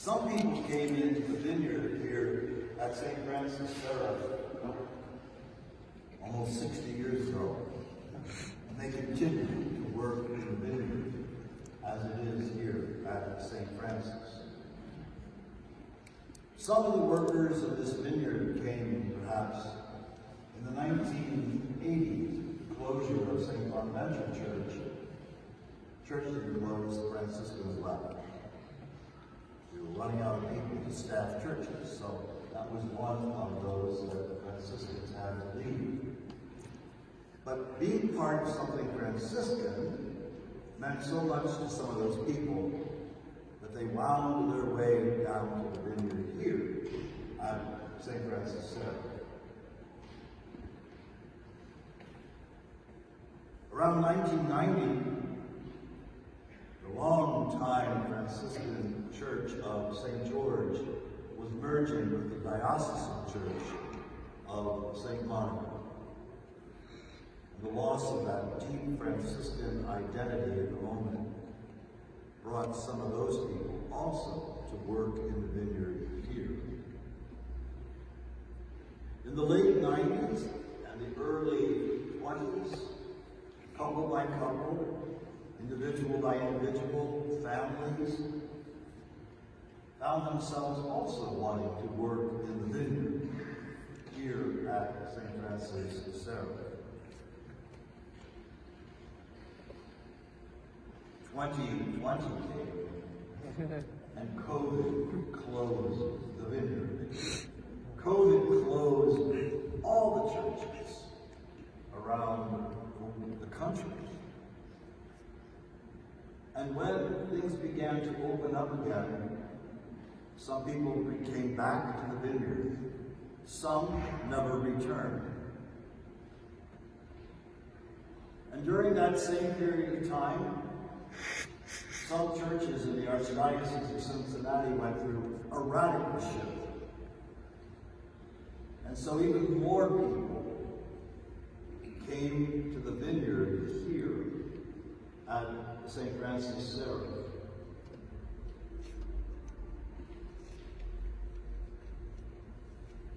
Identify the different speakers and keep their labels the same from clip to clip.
Speaker 1: Some people came into the vineyard here at St. Francis Seraph almost 60 years ago, and they continue to work in the vineyard as it is here at St. Francis. Some of the workers of this vineyard came perhaps in the 1980s, the closure of St. Bonaventure Church. Church had closed, the Franciscans left. We were running out of people to staff churches, so that was one of those that the Franciscans had to leave. But being part of something Franciscan meant so much to some of those people that they wound their way down to the vineyard here at St. Francis Seraph. Around 1990, the long-time Franciscan Church of St. George was merging with the Diocesan Church of St. Monica. The loss of that deep Franciscan identity at the moment brought some of those people also to work in the vineyard here. In the late 90s and the early 20s, couple by couple, individual by individual, families found themselves also wanting to work in the vineyard here at St. Francis Seraph. 2020 came, and COVID closed the vineyard. COVID closed all the churches around the country. And when things began to open up again, some people came back to the vineyard. Some never returned. And during that same period of time, some churches in the Archdiocese of Cincinnati went through a radical shift. And so even more people came to the vineyard here at St. Francis Seraph.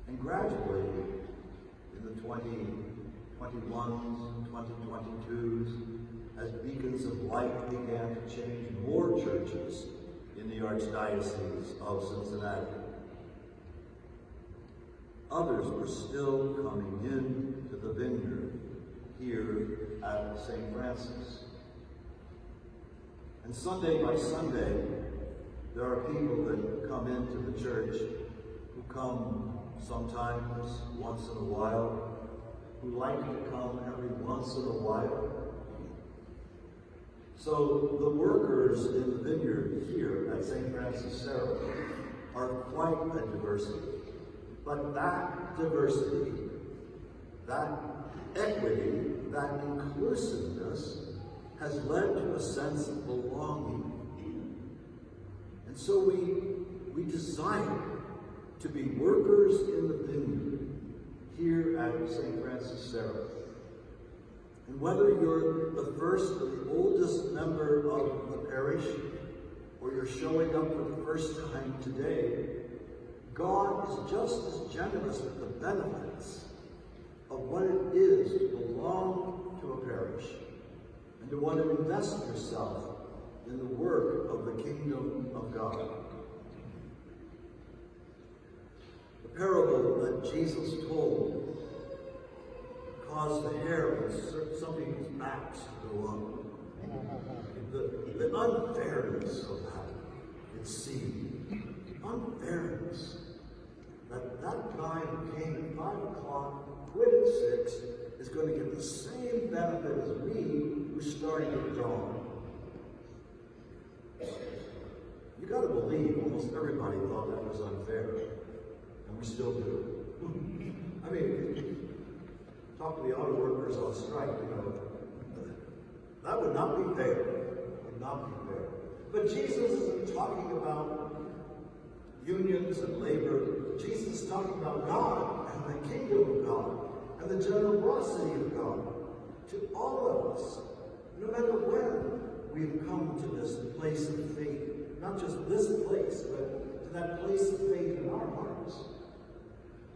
Speaker 1: And gradually, in the 2021s, 2022s, as beacons of light began to change more churches in the Archdiocese of Cincinnati. Others were still coming in to the vineyard here at St. Francis. And Sunday by Sunday, there are people that come into the church who come sometimes once in a while, who like to come every once in a while. So the workers in the vineyard here at St. Francis Seraph are quite a diversity. But that diversity, that equity, that inclusiveness has led to a sense of belonging. And so we desire to be workers in the vineyard here at St. Francis Seraph. And whether you're the first or the oldest member of the parish, or you're showing up for the first time today, God is just as generous with the benefits of what it is to belong to a parish and to want to invest yourself in the work of the kingdom of God. The parable that Jesus told caused the hair on some people's backs to go up. The unfairness of that, it seemed. Unfairness. That guy who came at 5 o'clock, quit at 6, is going to get the same benefit as me who's starting at dawn. You got to believe almost everybody thought that was unfair. And we still do. I mean, talk to the auto workers on strike, that would not be fair. Would not be fair. But Jesus isn't talking about unions and labor. Jesus is talking about God and the kingdom of God and the generosity of God to all of us, no matter when we've come to this place of faith. Not just this place, but that place of faith in our hearts.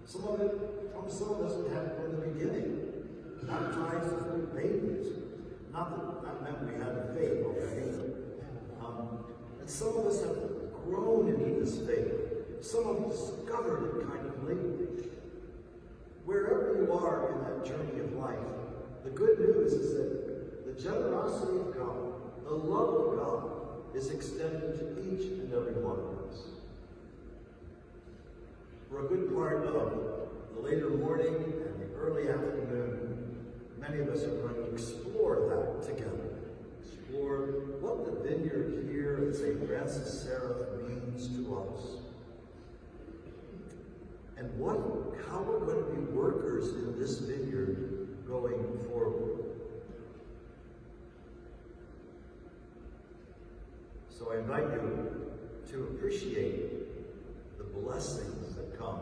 Speaker 1: Some of us we had from the beginning, baptized as babies. Not that that meant we had faith, okay? And some of us have grown into this faith. Some have discovered it kind of lately. Wherever you are in that journey of life, the good news is that the generosity of God, the love of God, is extended to each and every one of us. For a good part of the later morning and the early afternoon, many of us are going to explore that together. Explore what the vineyard here at St. Francis Seraph means to us. And how we're going to be workers in this vineyard going forward. So I invite you to appreciate the blessings that come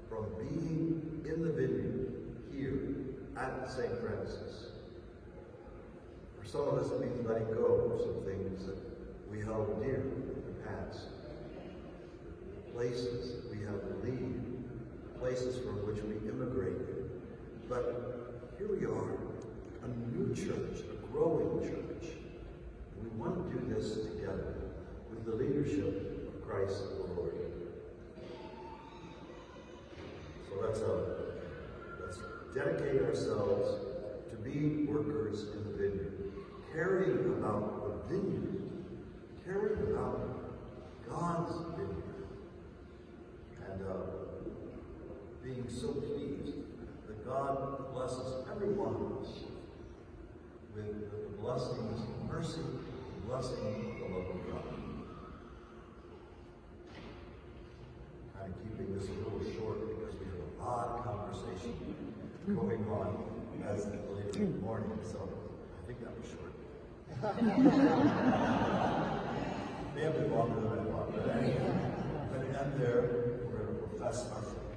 Speaker 1: from being in the vineyard here at St. Francis. For some of us, it means letting go of some things that we held dear in the past. Places that we have to leave, places from which we immigrated. But here we are, a new church, a growing church. We want to do this together with the leadership of Christ the Lord. So let's dedicate ourselves to be workers in the vineyard, caring about the vineyard, caring about God's vineyard, and being so pleased that God blesses every one of us with the blessings of mercy, the blessing of the love of God. Kind of keeping this a little short because we have a lot of conversation going on as late in the morning, so I think that was short. May have been longer than I thought, but anyway, I'm going to end there. We're going to profess our faith.